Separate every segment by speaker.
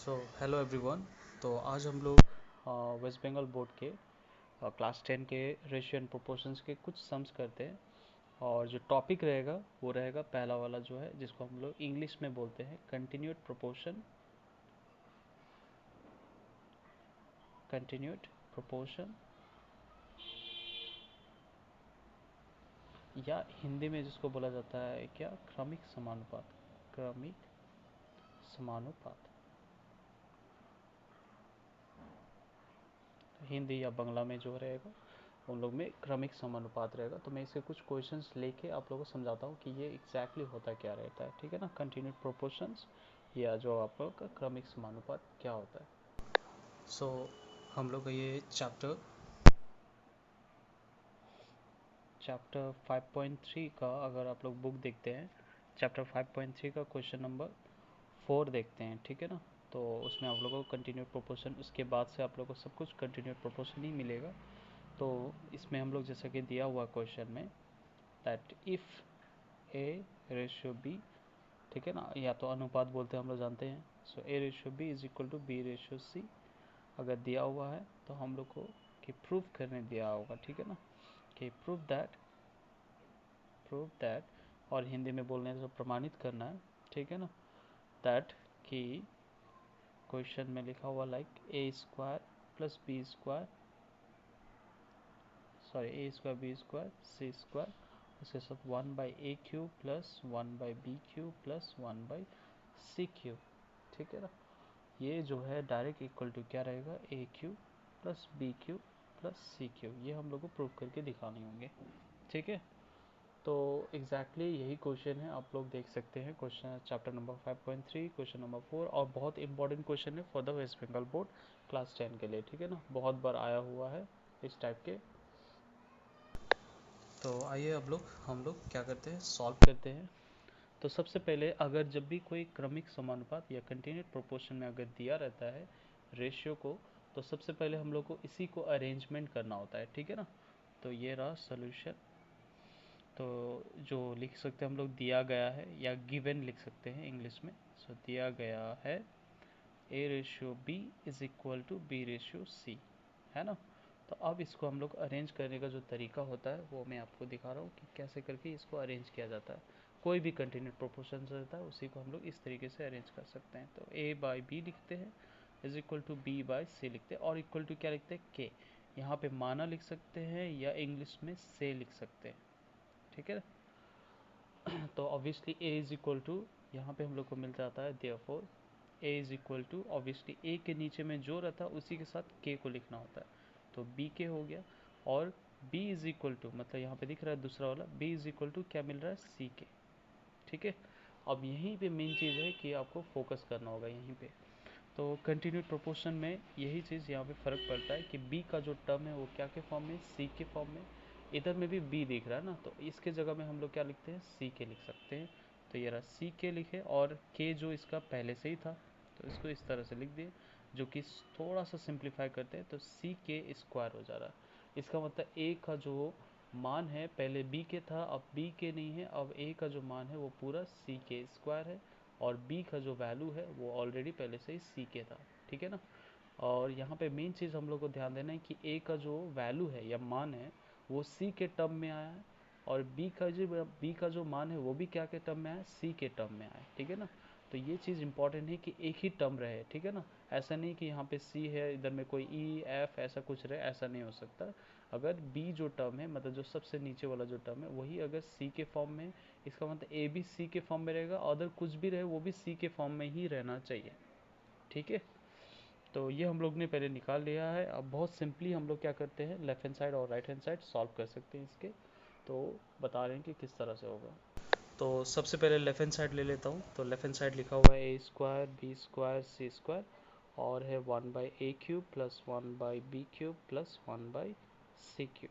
Speaker 1: Hello everyone. तो आज हम लोग वेस्ट बंगाल बोर्ड के क्लास 10 के रेशियो एंड प्रोपोर्शंस के कुछ सम्स करते हैं। और जो टॉपिक रहेगा वो रहेगा पहला वाला, जो है जिसको हम लोग इंग्लिश में बोलते हैं कंटिन्यूड प्रोपोर्शन। कंटिन्यूड प्रोपोर्शन, या हिंदी में जिसको बोला जाता है क्या, क्रमिक समानुपात। क्रमिक समानुपात हिंदी या बांग्ला में जो रहेगा उन लोग में क्रमिक समानुपात रहेगा। तो मैं इसके कुछ क्वेश्चंस लेके आप लोगों को समझाता हूँ कि ये एग्जैक्टली होता क्या रहता है, ठीक है ना। कंटिन्यूड प्रोपोर्शंस या जो आप लोग का क्रमिक समानुपात क्या होता है। हम लोग का ये चैप्टर 5.3 का अगर आप लोग बुक देखते हैं, चैप्टर 5.3 का क्वेश्चन नंबर 4 देखते हैं, ठीक है ना। तो उसमें आप लोगों को कंटिन्यूड प्रोपोर्शन, उसके बाद से आप लोगों को सब कुछ कंटिन्यूड प्रोपोर्शन ही मिलेगा। तो इसमें हम लोग जैसा कि दिया हुआ क्वेश्चन में, that if A ratio B, ठीक है ना, या तो अनुपात बोलते हैं हम लोग जानते हैं। So a ratio B is equal to B ratio c अगर दिया हुआ है तो हम लोग को कि प्रूव करने दिया होगा, ठीक है ना, कि प्रूव दैट, और हिंदी में बोलने से प्रमाणित करना है, ठीक है ना। दैट कि क्वेश्चन में लिखा हुआ like A square plus B square, sorry A square B square C square, उसके साथ 1/a³ plus 1/b³ plus 1/c³, ठीक है ना। ये जो है डायरेक्ट इक्वल टू क्या रहेगा, a³ plus b³ plus c³। ये हम लोग को प्रूव करके दिखाने होंगे, ठीक है। तो एग्जैक्टली यही क्वेश्चन है, आप लोग देख सकते हैं question chapter number 5.3 question number 4, और बहुत इंपॉर्टेंट क्वेश्चन है for the West Bengal board class 10 के लिए, ठीक है ना। बहुत बार आया हुआ है इस टाइप के। तो आइए अब हम लोग क्या करते हैं, सॉल्व करते हैं। तो सबसे पहले अगर जब भी कोई क्रमिक समानुपात या कंटिन्यूड प्रोपोर्शन में अगर दिया रहता है रेशियो को, तो सबसे पहले हम लोग को इसी को अरेंजमेंट करना होता है, ठीक है ना। तो ये रहा सोल्यूशन। तो जो लिख सकते हैं हम लोग, दिया गया है या गिवन लिख सकते हैं इंग्लिश में। सो दिया गया है A ratio B is equal to B ratio C, है ना। तो अब इसको हम लोग अरेंज करने का जो तरीका होता है वो मैं आपको दिखा रहा हूँ कि कैसे करके इसको अरेंज किया जाता है। कोई भी कंटिन्यूड प्रोपोर्शन रहता है उसी को हम लोग इस तरीके से अरेंज कर सकते हैं। तो ए बाई बी लिखते हैं is equal to b by c लिखते हैं, और इक्वल टू क्या लिखते हैं, के। यहाँ पे माना लिख सकते हैं या इंग्लिश में से लिख सकते हैं, ठीक है। तो obviously a is equal to, यहाँ पे हम लोग को मिल जाता है therefore a is equal to, obviously a के नीचे में जो रहता है उसी के साथ के को लिखना होता है। तो बी के हो गया, और बी इज इक्वल टू, मतलब यहाँ पे दिख रहा है दूसरा वाला, बी इज इक्वल टू क्या मिल रहा है, सी के, ठीक है। अब यहीं पे मेन चीज़ है कि आपको फोकस करना होगा यहीं पे। तो कंटिन्यूड प्रोपोर्शन में यही चीज़ यहाँ पे फ़र्क पड़ता है कि बी का जो टर्म है वो क्या के फॉर्म में, सी के फॉर्म में। इधर में भी बी दिख रहा है ना, तो इसके जगह में हम लोग क्या लिखते हैं, सी के लिख सकते हैं। तो ये रहा सी के लिखे, और के जो इसका पहले से ही था तो इसको इस तरह से लिख दिए, जो कि थोड़ा सा सिंप्लीफाई करते हैं तो सी के स्क्वायर हो जा रहा है। इसका मतलब ए का जो मान है पहले बी के था, अब बी के नहीं है, अब ए का जो मान है वो पूरा सी के स्क्वायर है, और b का जो वैल्यू है वो ऑलरेडी पहले से ही c के था, ठीक है ना। और यहाँ पे मेन चीज़ हम लोग को ध्यान देना है कि a का जो वैल्यू है या मान है वो c के टर्म में आया है, और b का जो मान है वो भी क्या के टर्म में आया है, c के टर्म में आया है, ठीक है ना। तो ये चीज़ इंपॉर्टेंट है कि एक ही टर्म रहे, ठीक है ना। ऐसा नहीं कि यहाँ पे c है इधर में कोई e f ऐसा कुछ रहे, ऐसा नहीं हो सकता। अगर b जो टर्म है, मतलब जो सबसे नीचे वाला जो टर्म है वही अगर c के फॉर्म में, इसका मतलब ए भी सी के फॉर्म में रहेगा, अदर कुछ भी रहे वो भी सी के फॉर्म में ही रहना चाहिए, ठीक है। तो ये हम लोग ने पहले निकाल लिया है। अब बहुत सिंपली हम लोग क्या करते हैं, लेफ्ट हैंड साइड और राइट हैंड साइड सॉल्व कर सकते हैं इसके। तो बता रहे हैं कि किस तरह से होगा। तो सबसे पहले लेफ्ट हैंड साइड ले लेता हूँ। तो लेफ्ट हैंड साइड लिखा हुआ है ए square B square C square, और है 1/a³ plus 1/b³ plus 1/c³।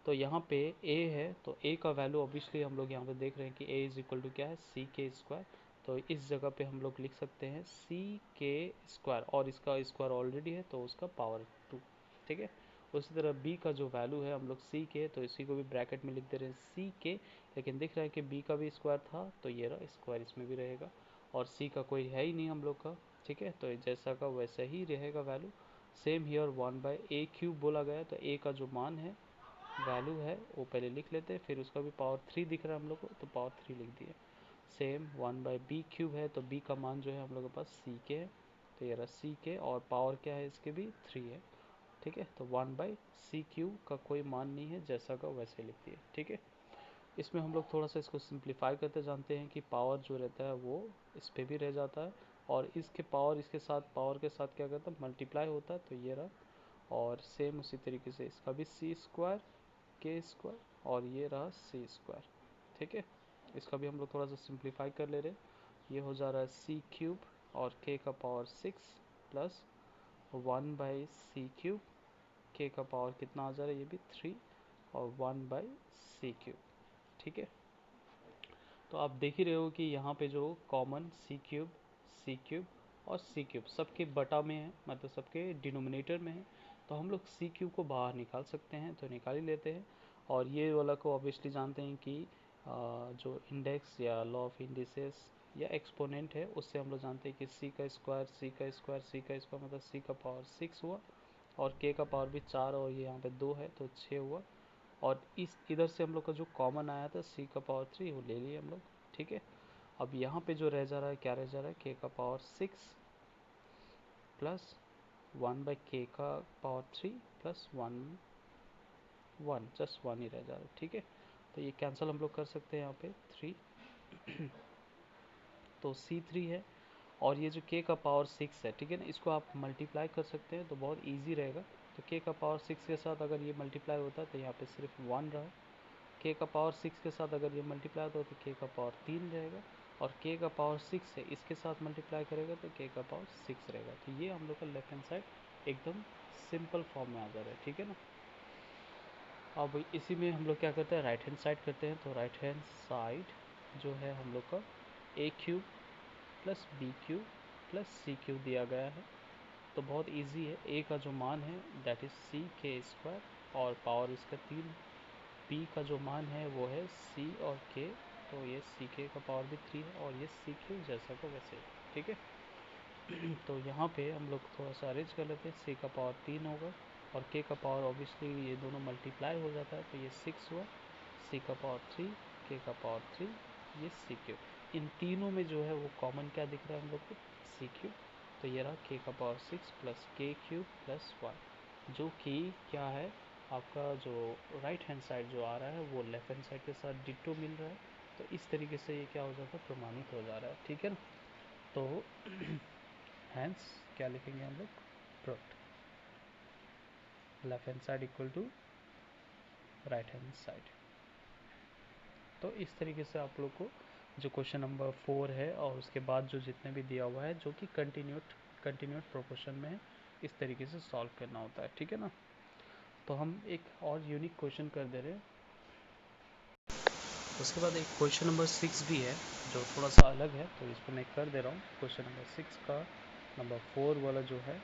Speaker 1: तो यहाँ पे a है, तो a का वैल्यू ऑब्वियसली हम लोग यहाँ पे देख रहे हैं कि a इज इक्वल टू क्या है, सी के स्क्वायर। तो इस जगह पे हम लोग लिख सकते हैं सी के स्क्वायर, और इसका स्क्वायर ऑलरेडी है तो उसका पावर 2, ठीक है। उसी तरह b का जो वैल्यू है हम लोग c के, तो इसी को भी ब्रैकेट में लिख दे रहे हैं c के, लेकिन दिख रहा है कि b का भी स्क्वायर था तो ये रहा स्क्वायर इसमें भी रहेगा, और c का कोई है ही नहीं हम लोग का, ठीक है, तो जैसा का वैसा ही रहेगा वैल्यू। सेम हियर 1/a³ बोला गया है, तो a का जो मान है वैल्यू है वो पहले लिख लेते हैं, फिर उसका भी पावर 3 दिख रहा है हम लोग को, तो पावर 3 लिख दिए। सेम 1/b³ है, तो b का मान जो है हम लोग के पास ck है, तो ये रहा ck, और पावर क्या है इसके भी 3 है। ठीक है, तो 1/c³ का कोई मान नहीं है, जैसा का वैसे लिख दिए। ठीक है, इसमें हम लोग थोड़ा सा इसको सिंप्लीफाई करते जानते हैं कि पावर जो रहता है वो इस पे भी रह जाता है, और इसके पावर इसके साथ पावर के साथ क्या करता है मल्टीप्लाई होता है, तो ये रहा। और सेम उसी तरीके से इसका भी c² k² और ये रहा c²। ठीक है, इसका भी हम लोग थोड़ा सा सिंप्लीफाई कर ले रहे हैं। ये हो जा रहा है c³ और k का पावर 6 प्लस 1/c³, k का पावर कितना आ जा रहा है ये भी 3 और 1/c³। ठीक है, तो आप देख ही रहे हो कि यहाँ पे जो कॉमन c³ और c³ सबके बटा में है, मतलब सबके डिनोमिनेटर में है, तो हम लोग c³ को बाहर निकाल सकते हैं, तो निकाल ही लेते हैं। और ये वाला को ऑब्वियसली जानते हैं कि जो इंडेक्स या लॉ ऑफ इंडिसेस या एक्सपोनेंट है, उससे हम लोग जानते हैं कि c² मतलब c का पावर 6 हुआ, और k का पावर भी 4 और ये यहाँ पे 2 है, तो 6 हुआ। और इस इधर से हम लोग का जो कॉमन आया था c का पावर 3 वो ले लिए हम लोग। ठीक है, अब यहाँ पे जो रह जा रहा है क्या रह जा रहा है k का पावर 6 प्लस 1/k का पावर 3 प्लस 1 जस्ट 1 ही रह जा रहा है। ठीक है, तो ये कैंसिल हम लोग कर सकते हैं यहाँ पे 3 तो c3 है, और ये जो k का पावर 6 है, ठीक है ना, इसको आप मल्टीप्लाई कर सकते हैं तो बहुत इजी रहेगा। तो k का पावर 6 के साथ अगर ये मल्टीप्लाई होता है तो यहाँ पे सिर्फ 1 रहा। k का पावर 6 के साथ अगर ये मल्टीप्लाई होता है तो k का पावर 3 रहेगा, और k का पावर 6 है इसके साथ मल्टीप्लाई करेगा तो k का पावर 6 रहेगा। तो ये हम लोग का लेफ्ट हैंड साइड एकदम सिंपल फॉर्म में आ जा रहा है। ठीक है ना, अब इसी में हम लोग क्या करते हैं राइट हैंड साइड करते हैं, तो राइट हैंड साइड जो है हम लोग का a³ plus b³ plus c³ दिया गया है, तो बहुत इजी है। a का जो मान है दैट इज ck², और पावर इसका 3, b का जो मान है वो है c और k, तो ये ck का पावर भी 3 है, और ये c³ जैसा को वैसे। ठीक है, तो यहाँ पे हम लोग थोड़ा सा अरेंज कर लेते हैं, c का पावर 3 होगा, और k का पावर ऑब्वियसली ये दोनों मल्टीप्लाई हो जाता है, तो ये 6 हुआ, c का पावर 3, k का पावर 3, ये c³। इन तीनों में जो है वो कॉमन क्या दिख रहा है हम लोग को c³, तो ये रहा k का पावर 6 प्लस k³ प्लस 1, जो कि क्या है आपका जो राइट हैंड साइड जो आ रहा है वो लेफ्ट हैंड साइड के साथ डिट्टो मिल रहा है, तो इस तरीके से ये क्या हो जाता है प्रमाणित हो जा रहा है। ठीक है ना, तो हैंस क्या लिखेंगे हम लोग proved, left hand side equal to right hand side. तो इस तरीके से आप लोग को जो क्वेश्चन नंबर 4 है और उसके बाद जो जितने भी दिया हुआ है जो कि कंटिन्यूट प्रोपोर्शन में है, इस तरीके से सॉल्व करना होता है। ठीक है ना, तो हम एक और यूनिक क्वेश्चन कर दे रहे हैं। उसके बाद एक क्वेश्चन नंबर 6 भी है जो थोड़ा सा अलग है, तो इसको मैं कर दे रहा हूँ। क्वेश्चन नंबर 6 का नंबर 4 वाला जो है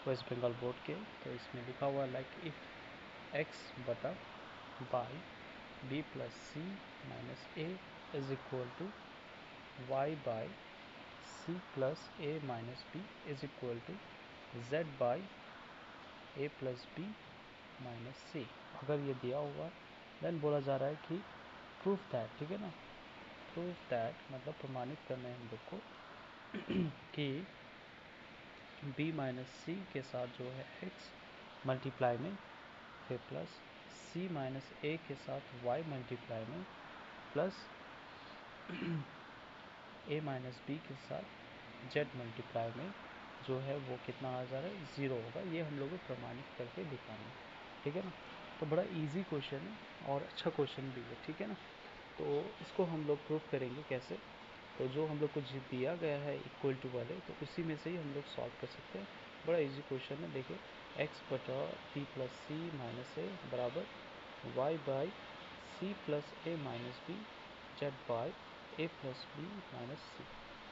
Speaker 1: वेस्ट बंगाल बोर्ड के, तो इसमें लिखा हुआ लाइक इफ x बटा by b plus C minus a is equal to y by C plus A minus b is equal to z by A plus B minus c, अगर ये दिया हुआ देन बोला जा रहा है कि प्रूफ दैट, ठीक है ना, प्रूफ दैट मतलब प्रमाणित करना है हम लोग को कि b माइनस सी के साथ जो है x मल्टीप्लाई में, फिर प्लस c माइनस ए के साथ y मल्टीप्लाई में, प्लस a माइनस बी के साथ z मल्टीप्लाई में जो है वो कितना आ जा रहा है 0 होगा। ये हम लोग को प्रमाणित करके दिखाना है। ठीक है ना, तो बड़ा इजी क्वेश्चन है और अच्छा क्वेश्चन भी है। ठीक है ना, तो इसको हम लोग प्रूफ करेंगे कैसे, तो जो हम लोग को दिया गया है इक्वल टू वाले, तो उसी में से ही हम लोग सॉल्व कर सकते हैं। बड़ा इजी क्वेश्चन है। देखिए x बटा p plus C minus A बराबर y by C plus A minus B Z by A plus B minus C,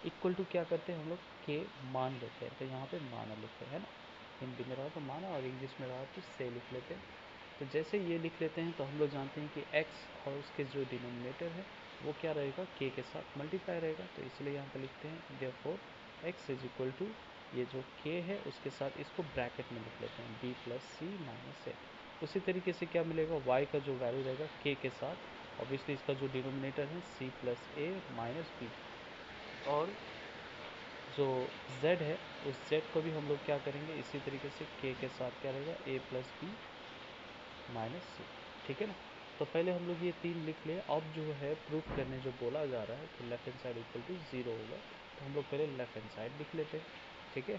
Speaker 1: equal to क्या करते हैं हम लोग के मान लेते हैं, तो यहाँ पे माना लिखते हैं ना, हिंदी में रहा तो माना और इंग्लिश में रहा तो से लिख लेते हैं। तो जैसे ये लिख लेते हैं तो हम लोग जानते हैं कि x और उसके जो डिनोमिनेटर है वो क्या रहेगा k के साथ मल्टीप्लाई रहेगा, तो इसलिए यहाँ पे लिखते हैं therefore x is equal to ये जो k है उसके साथ इसको ब्रैकेट में लिख लेते हैं b प्लस सी माइनस ए। उसी तरीके से क्या मिलेगा, y का जो वैल्यू रहेगा k के साथ, ऑब्वियसली इसका जो डिनोमिनेटर है c प्लस ए माइनस बी, और जो z है उस z को भी हम लोग क्या करेंगे इसी तरीके से k के साथ क्या रहेगा a प्लस बी माइनस सी। ठीक है ना। तो पहले हम लोग ये तीन लिख लिए। अब जो है प्रूफ करने जो बोला जा रहा है कि left hand side equal to zero होगा, तो हम लोग पहले लेफ्ट हैंड साइड लिख लेते हैं। ठीक है।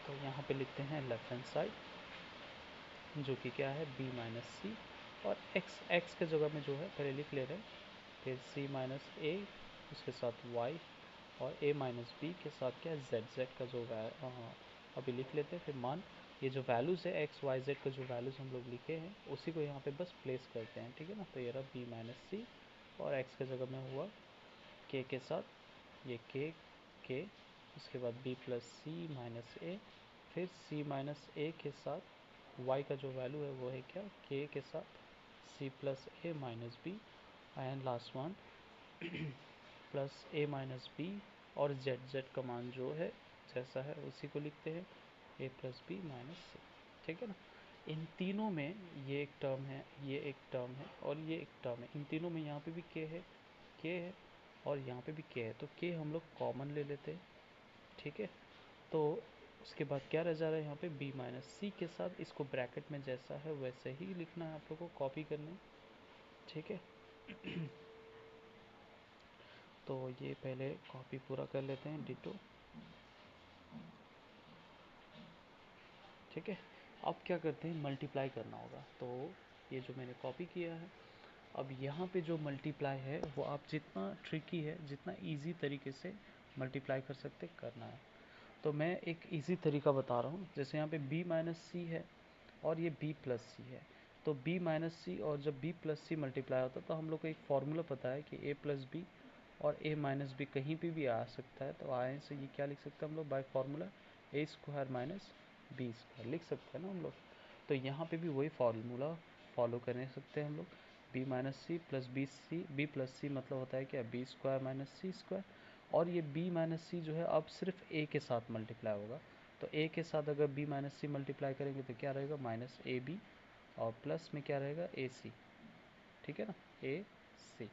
Speaker 1: तो यहाँ पे लिखते हैं लेफ्ट हैंड साइड जो कि क्या है b माइनस सी, और x के जगह में जो है पहले लिख ले रहे हैं, फिर c माइनस ए उसके साथ y, और a माइनस बी के साथ क्या है z का जो अभी लिख लेते हैं। फिर मान ये जो वैल्यूज़ है x y z का जो वैल्यूज़ हम लोग लिखे हैं उसी को यहाँ पे बस प्लेस करते हैं। ठीक है ना। तो ये रहा b माइनस सी, और x के जगह में हुआ k के साथ ये k, उसके बाद b प्लस सी माइनस ए, फिर c माइनस ए के साथ y का जो वैल्यू है वो है क्या k के साथ c plus A minus B, and last one plus A minus B, और z का मान जो है जैसा है उसी को लिखते हैं a प्लस बी माइनस सी। ठीक है ना। इन तीनों में ये एक टर्म है, ये एक टर्म है, और ये एक टर्म है। इन तीनों में यहाँ पे भी k है और यहाँ पे भी k है, तो k हम लोग कॉमन ले लेते हैं। ठीक है। तो उसके बाद क्या रह जा रहा है यहाँ पे b माइनस सी के साथ, इसको ब्रैकेट में जैसा है वैसे ही लिखना है आप लोग को, कॉपी करना है। ठीक है। तो ये पहले कॉपी पूरा कर लेते हैं डिटो। ठीक है। अब क्या करते हैं, मल्टीप्लाई करना होगा। तो ये जो मैंने कॉपी किया है, अब यहाँ पे जो मल्टीप्लाई है वो आप जितना ट्रिकी है, जितना इजी तरीके से मल्टीप्लाई कर सकते करना है। तो मैं एक इजी तरीका बता रहा हूँ। जैसे यहाँ पे b माइनस सी है और ये b प्लस सी है, तो b माइनस सी और जब b प्लस सी मल्टीप्लाई होता है तो हम लोग को एक फार्मूला पता है कि a प्लस बी और a माइनस बी कहीं पे भी आ सकता है। तो आए से ये क्या लिख सकते हैं हम लोग, by formula a square minus B square लिख सकते हैं ना हम लोग। तो यहाँ पे भी वही फार्मूला फॉलो कर सकते हैं हम लोग। b minus c plus b plus c मतलब होता है क्या b square minus c square, और ये b माइनस सी जो है अब सिर्फ a के साथ मल्टीप्लाई होगा। तो a के साथ अगर b माइनस सी मल्टीप्लाई करेंगे तो क्या रहेगा माइनस ए बी, और प्लस में क्या रहेगा ए सी। ठीक है ना, ए सी।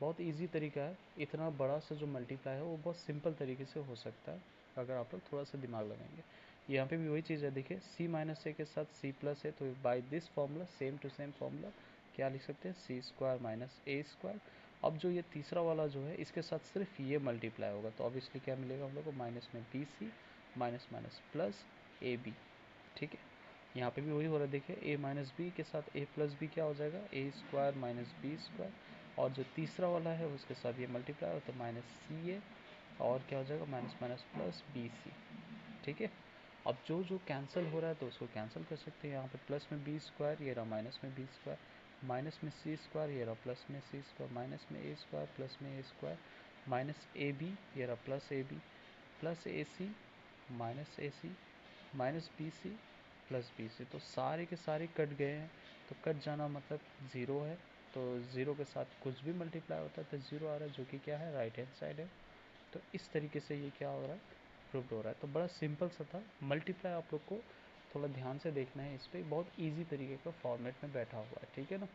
Speaker 1: बहुत इजी तरीका है। इतना बड़ा सा जो मल्टीप्लाई है वो बहुत सिंपल तरीके से हो सकता है अगर आप लोग थोड़ा सा दिमाग लगाएंगे। यहाँ पे भी वही चीज़ है, देखिए c माइनस ए के साथ c प्लस है, तो by this formula same to same formula क्या लिख सकते हैं C square minus A square. अब जो ये तीसरा वाला जो है इसके साथ सिर्फ ये मल्टीप्लाई होगा, तो ऑब्वियसली क्या मिलेगा हम लोग को माइनस में B C minus minus plus A B. ठीक है। यहाँ पे भी वही हो रहा है, देखिए a माइनस बी के साथ a प्लस बी क्या हो जाएगा ए स्क्वायर माइनस बी स्क्वायर, और जो तीसरा वाला है उसके साथ ये मल्टीप्लाई हो तो माइनस सी ए, और क्या हो जाएगा minus minus plus B C. ठीक है। अब जो जो कैंसिल हो रहा है तो उसको कैंसिल कर सकते हैं। यहाँ पे प्लस में बी स्क्वायर ये रहा माइनस में बी स्क्वायर, माइनस में सी स्क्वायर ये रहा प्लस में सी स्क्वायर, माइनस में ए स्क्वायर प्लस में A square, minus A B ये रहा plus A B, plus A C minus A C, minus B C plus B C. तो सारे के सारे कट गए हैं, तो कट जाना मतलब ज़ीरो है। तो ज़ीरो के साथ कुछ भी मल्टीप्लाई होता है तो ज़ीरो आ रहा है, जो कि क्या है राइट हैंड साइड है। तो इस तरीके से ये क्या हो रहा है प्रूव्ड हो रहा है। तो बड़ा सिंपल सा था मल्टीप्लाई, आप लोग को थोड़ा ध्यान से देखना है। इस पर बहुत ईजी तरीके का फॉर्मेट में बैठा हुआ है। ठीक है ना।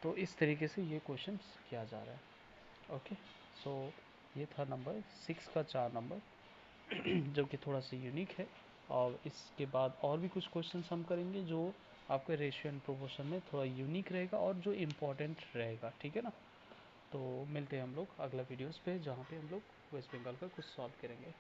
Speaker 1: तो इस तरीके से ये क्वेश्चन किया जा रहा है। ओके। सो ये था नंबर 6 का 4 नंबर जो कि थोड़ा सा यूनिक है। और इसके बाद और भी कुछ क्वेश्चंस हम करेंगे जो आपके रेशियो एंड प्रोपोर्शन में थोड़ा यूनिक रहेगा और जो इम्पोर्टेंट रहेगा। ठीक है ना। तो मिलते हैं हम लोग अगला वीडियोस पे जहाँ पे हम लोग वेस्ट बंगाल का कुछ सॉल्व करेंगे।